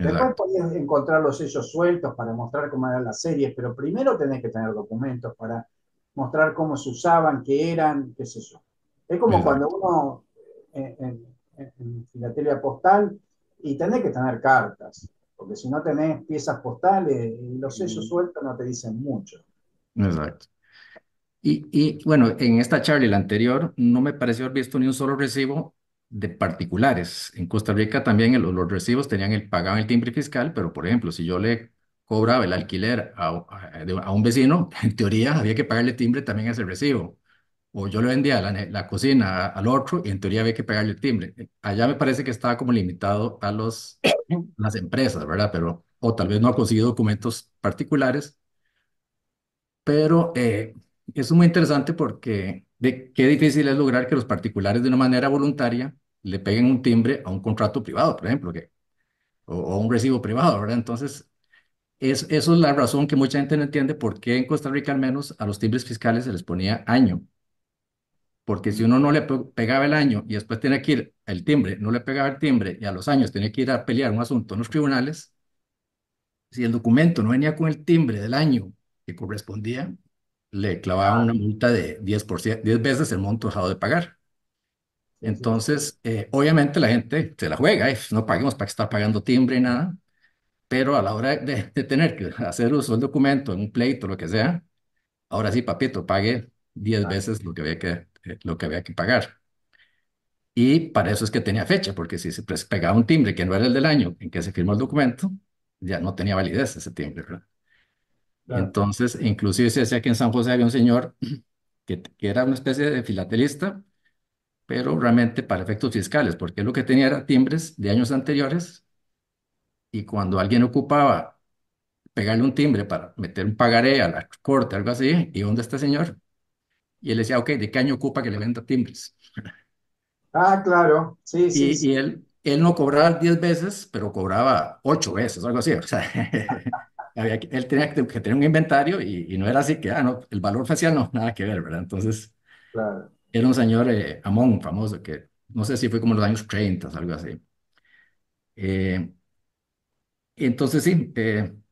Después Exacto, podés encontrar los sellos sueltos para mostrar cómo eran las series, pero primero tenés que tener documentos para mostrar cómo se usaban, qué eran, qué sé yo. Es como cuando exacto, uno en filatelia postal y tenés que tener cartas, porque si no tenés piezas postales y los sellos Mm, sueltos no te dicen mucho. exacto. Bueno, en esta charla y la anterior no me pareció haber visto ni un solo recibo de particulares. En Costa Rica también los recibos pagaban el timbre fiscal, pero por ejemplo, si yo le cobraba el alquiler a un vecino, en teoría había que pagarle timbre también a ese recibo. O yo le vendía la cocina al otro y en teoría había que pagarle el timbre. Allá me parece que estaba como limitado a las empresas, ¿verdad? Pero, o tal vez no ha conseguido documentos particulares, pero eso es muy interesante porque qué difícil es lograr que los particulares de una manera voluntaria le peguen un timbre a un contrato privado, por ejemplo, o a un recibo privado, ¿verdad? Entonces, eso es la razón que mucha gente no entiende por qué en Costa Rica al menos a los timbres fiscales se les ponía año, porque si uno no le pegaba el año y después tenía que ir el timbre, no le pegaba el timbre y a los años tenía que ir a pelear un asunto en los tribunales, si el documento no venía con el timbre del año que correspondía, le clavaban una multa de 10%, 10 veces el monto dejado de pagar. Sí, sí, sí. Entonces, obviamente la gente se la juega, no paguemos para que estar pagando timbre y nada. pero a la hora de tener que hacer uso del documento en un pleito, lo que sea, ahora sí, papito, pague 10 veces lo que había que pagar. Y para eso es que tenía fecha, porque si se pegaba un timbre que no era el del año en que se firmó el documento, ya no tenía validez ese timbre, ¿verdad? claro. Entonces, inclusive se decía que en San José había un señor que era una especie de filatelista, pero realmente para efectos fiscales, porque él lo que tenía era timbres de años anteriores y cuando alguien ocupaba pegarle un timbre para meter un pagaré a la corte, algo así, ¿y dónde está el señor? Y él decía, ok, ¿de qué año ocupa que le venda timbres? Ah, claro, sí, sí, sí, Y él no cobraba 10 veces, pero cobraba 8 veces, algo así. O sea, él tenía que tener un inventario y no era así que, no, el valor facial no, nada que ver, ¿verdad? Entonces, claro. era un señor Amón, famoso, que no sé si fue como en los años 30, algo así. Eh, entonces, sí,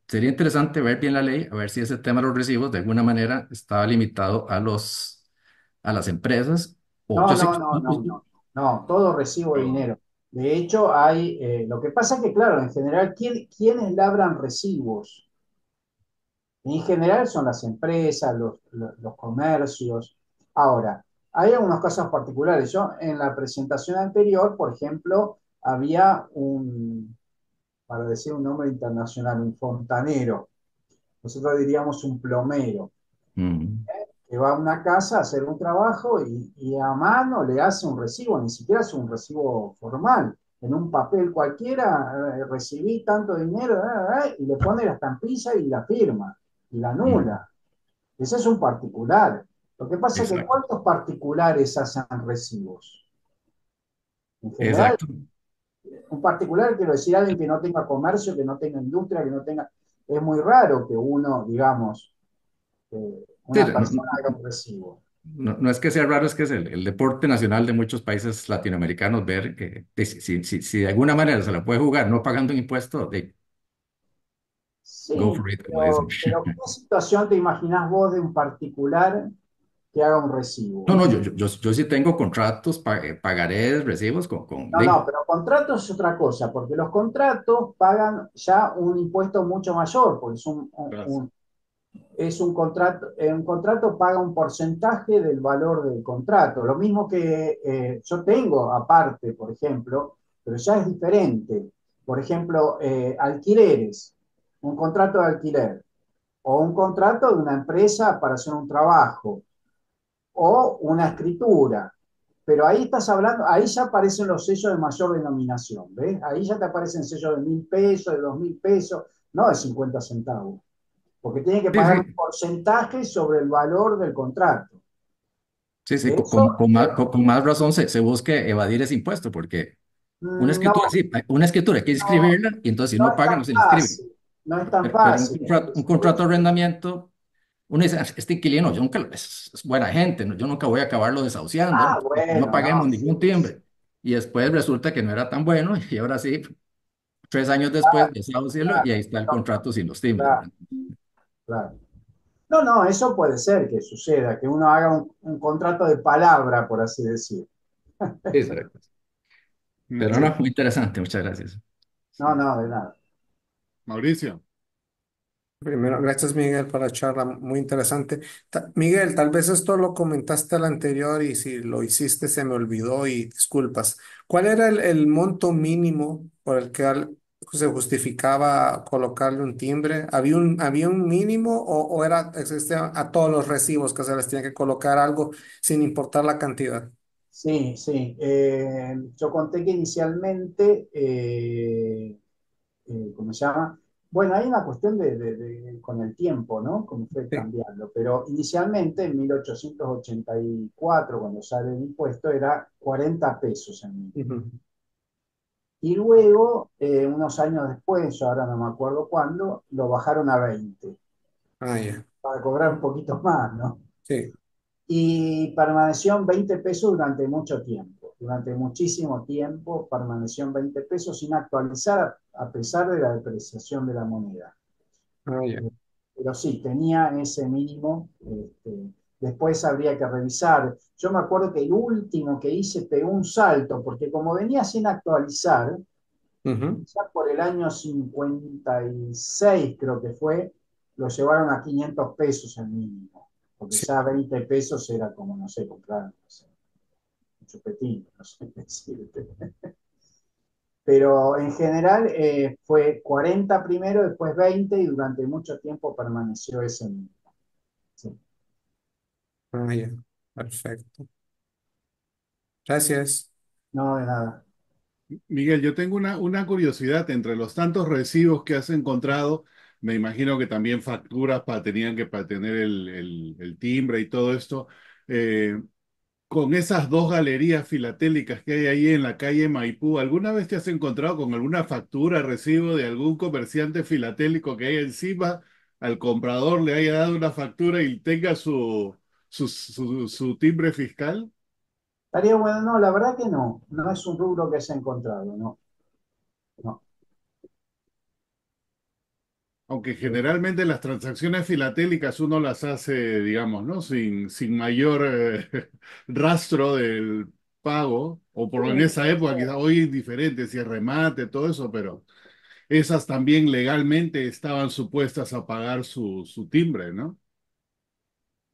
sería interesante ver bien la ley, a ver si ese tema de los recibos de alguna manera estaba limitado a las empresas. O No, yo sé no, que... no, no, no, no, todo recibo de dinero. De hecho, hay, lo que pasa es que, claro, en general, ¿quiénes labran recibos? En general son las empresas, los comercios. Ahora, hay algunos casos particulares. Yo en la presentación anterior, por ejemplo, había para decir un nombre internacional, un fontanero. Nosotros diríamos un plomero Mm, que va a una casa a hacer un trabajo y a mano le hace un recibo, ni siquiera es un recibo formal. En un papel cualquiera, recibí tanto dinero, y le pone la estampilla y la firma y la mm, anula. Ese es un particular. Lo que pasa es que exacto, ¿cuántos particulares hacen recibos? En general, exacto. un particular quiero decir alguien que no tenga comercio, que no tenga industria, que no tenga... Es muy raro que uno, digamos, Sí, una persona haga un recibo. no es que sea raro, es que es el deporte nacional de muchos países latinoamericanos ver que si de alguna manera se la puede jugar no pagando un impuesto, go Sí, for it, como dicen. pero ¿qué situación te imaginás vos de un particular que haga un recibo? No, no, yo sí tengo contratos, pagarés, recibos No, no, pero contratos es otra cosa, porque los contratos pagan ya un impuesto mucho mayor, porque es un contrato paga un porcentaje del valor del contrato. Lo mismo que yo tengo aparte, por ejemplo, pero ya es diferente. Por ejemplo, alquileres, un contrato de alquiler o un contrato de una empresa para hacer un trabajo o una escritura. Pero ahí estás hablando, ahí ya aparecen los sellos de mayor denominación, ¿ves? Ahí ya te aparecen sellos de 1.000 pesos, de 2.000 pesos, no de 50 centavos, porque tiene que Sí, pagar un sí, porcentaje sobre el valor del contrato. sí, sí, Eso, con más razón se busque evadir ese impuesto, porque una no, escritura, sí, una escritura hay que no, inscribirla y entonces si no no es paga, tan no se le inscribe. fácil, no es tan Pero fácil. un contrato de arrendamiento, uno dice, este inquilino, yo nunca, es buena gente, yo nunca voy a acabarlo desahuciando, Ah, no bueno, paguemos no, sí, ningún timbre. Y después resulta que no era tan bueno y ahora sí, 3 años después, desahuciarlo y ahí está el claro, contrato sin los timbres, claro, ¿verdad? claro. No, no, eso puede ser que suceda, que uno haga un contrato de palabra, por así decir. Sí, exacto. Pero Mm, no, muy interesante, muchas gracias. No, sí. no, de nada. Mauricio, Primero, gracias Miguel por la charla, muy interesante. Miguel, tal vez esto lo comentaste al anterior y si lo hiciste se me olvidó y disculpas. ¿Cuál era el monto mínimo por el que se justificaba colocarle un timbre? ¿Había un mínimo o era existía a todos los recibos que se les tiene que colocar algo sin importar la cantidad? Sí, sí. Yo conté que inicialmente, ¿cómo se llama? Bueno, hay una cuestión con el tiempo, ¿no? Cómo fue Sí. cambiando. Pero inicialmente, en 1884, cuando sale el impuesto, era 40 pesos el mínimo. Ujú. Y luego, unos años después, yo ahora no me acuerdo cuándo, lo bajaron a 20, Ah, ya. para cobrar un poquito más, ¿no? Sí. Y permaneció en 20 pesos durante mucho tiempo. Durante muchísimo tiempo permaneció en 20 pesos sin actualizar a pesar de la depreciación de la moneda. Ah, ya. Pero sí, tenía ese mínimo. Después habría que revisar. Yo me acuerdo que el último que hice pegó un salto, porque como venía sin actualizar, Ujú. Ya por el año 56 creo que fue, lo llevaron a 500 pesos el mínimo, porque Sí. ya 20 pesos era como, no sé, comprar, no sé, un chupetín, no sé qué decirte. Pero en general fue 40 primero, después 20 y durante mucho tiempo permaneció ese mínimo. Sí. Ah, ya. Perfecto. Gracias. No, de nada. Miguel, yo tengo una curiosidad entre los tantos recibos que has encontrado. Me imagino que también facturas tenían que para tener el timbre y todo esto. Eh, con esas dos galerías filatélicas que hay ahí en la calle Maipú, ¿alguna vez te has encontrado con alguna factura, recibo de algún comerciante filatélico que hay encima, al comprador le haya dado una factura y tenga su timbre fiscal? Estaría bueno, no, la verdad que no, no es un rubro que se ha encontrado, no, no. Aunque generalmente las transacciones filatélicas uno las hace, digamos, ¿no? Sin mayor rastro del pago, o por en Sí, esa época, quizá hoy es diferente, si es remate, todo eso, pero esas también legalmente estaban supuestas a pagar su timbre, ¿no?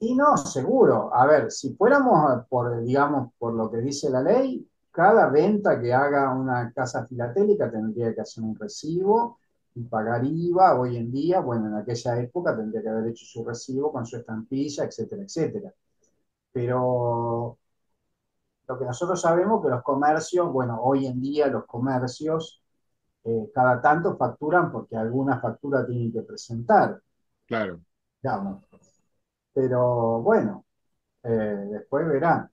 y no, seguro. A ver, si fuéramos por, digamos, por lo que dice la ley, cada venta que haga una casa filatélica tendría que hacer un recibo y pagar IVA. Hoy en día, bueno, en aquella época tendría que haber hecho su recibo con su estampilla, etcétera, etcétera. Pero lo que nosotros sabemos que los comercios, bueno, hoy en día los comercios cada tanto facturan porque alguna factura tienen que presentar, Claro. digamos. Pero bueno, después verán.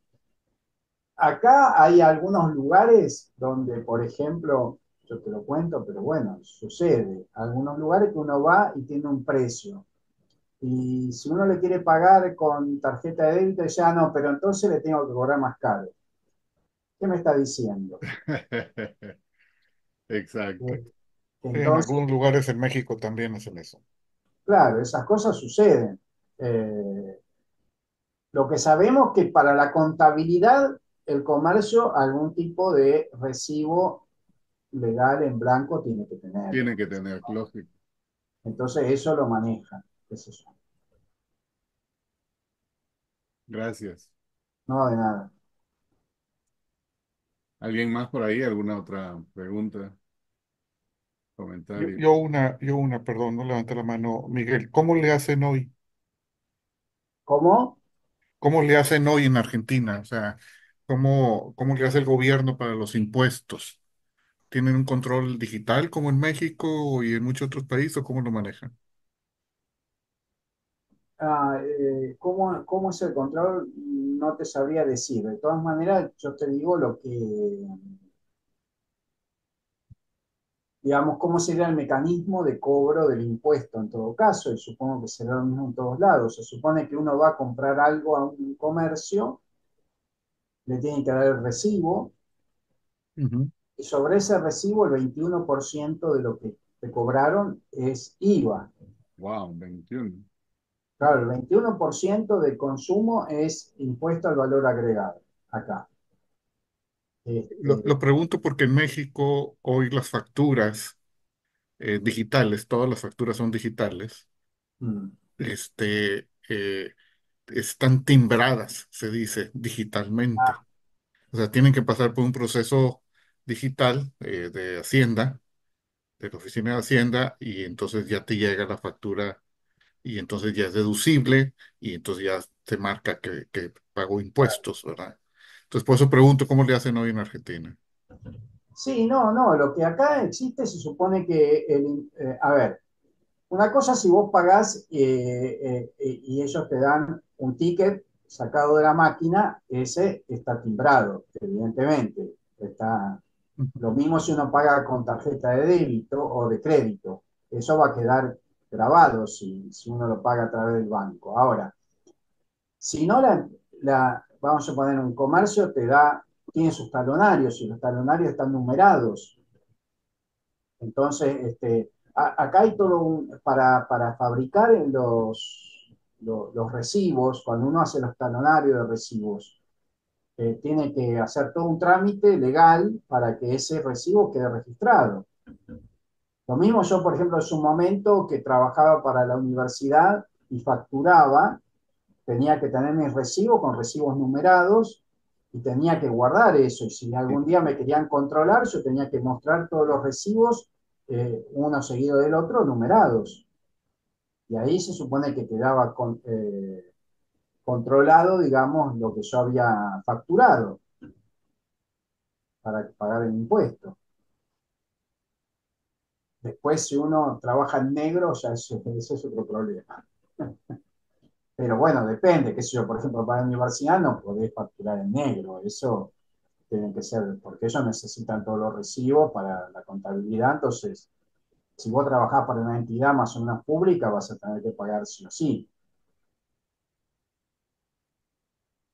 Acá hay algunos lugares donde, por ejemplo, yo te lo cuento, pero bueno, sucede. Algunos lugares que uno va y tiene un precio. Y si uno le quiere pagar con tarjeta de débito, ya no, pero entonces le tengo que cobrar más caro. ¿Qué me está diciendo? Exacto. Eh, Sí, en Entonces, algunos lugares en México también hacen eso. claro, esas cosas suceden. Eh, lo que sabemos que para la contabilidad, el comercio, algún tipo de recibo legal en blanco tiene que tener. Tiene que tener, lógico. Entonces eso lo manejan, qué sé yo. Gracias. No, de nada. ¿Alguien más por ahí? ¿Alguna otra pregunta, Yo, comentario? yo una, yo una, perdón, no levanté la mano. Miguel, ¿cómo le hacen hoy? ¿Cómo? ¿Cómo le hacen hoy en Argentina? O sea, ¿cómo le hace el gobierno para los impuestos? ¿Tienen un control digital como en México y en muchos otros países o cómo lo manejan? ¿Cómo es el control? No te sabría decir. De todas maneras, yo te digo lo que, digamos, cómo sería el mecanismo de cobro del impuesto en todo caso, y supongo que será lo mismo en todos lados. Se supone que uno va a comprar algo a un comercio, le tienen que dar el recibo, Ujú. y sobre ese recibo el 21% de lo que te cobraron es IVA. Wow, 21. Claro, el 21% del consumo es impuesto al valor agregado acá. Lo Este, pregunto porque en México hoy las facturas digitales, todas las facturas son digitales, mm, este, están timbradas, se dice, ah, digitalmente. O sea, tienen que pasar por un proceso digital de Hacienda, de la Oficina de Hacienda, y entonces ya te llega la factura y entonces ya es deducible y entonces ya te marca que pagó impuestos, ¿verdad? Entonces, por eso pregunto cómo le hacen hoy en Argentina. sí, no, no, lo que acá existe se supone que, a ver, una cosa si vos pagás y ellos te dan un ticket sacado de la máquina, ese está timbrado, evidentemente. Está, Ujú. lo mismo si uno paga con tarjeta de débito o de crédito. Eso va a quedar grabado si uno lo paga a través del banco. Ahora, si no, vamos a poner un comercio, tiene sus talonarios y los talonarios están numerados. Entonces, acá hay todo para fabricar los recibos, cuando uno hace los talonarios de recibos, tiene que hacer todo un trámite legal para que ese recibo quede registrado. Lo mismo yo, por ejemplo, en su momento que trabajaba para la universidad y facturaba, tenía que tener mis recibos con recibos numerados y tenía que guardar eso. Y si algún día me querían controlar, yo tenía que mostrar todos los recibos, uno seguido del otro, numerados. Y ahí se supone que quedaba controlado, digamos, lo que yo había facturado para pagar el impuesto. Después, si uno trabaja en negro, ya eso es otro problema. Pero bueno, depende, qué sé yo, por ejemplo, para la universidad no podés facturar en negro, eso tiene que ser, porque ellos necesitan todos los recibos para la contabilidad, entonces, si vos trabajás para una entidad más o menos pública, vas a tener que pagar sí o sí.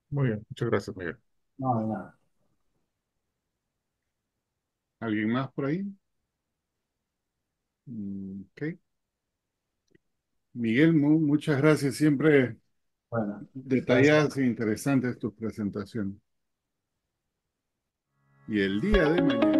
Muy bien, muchas gracias, Miguel. No, de nada. ¿Alguien más por ahí? Ok. Miguel, muchas gracias. Siempre Bueno, gracias. detalladas e interesantes tus presentaciones. Y el día de mañana.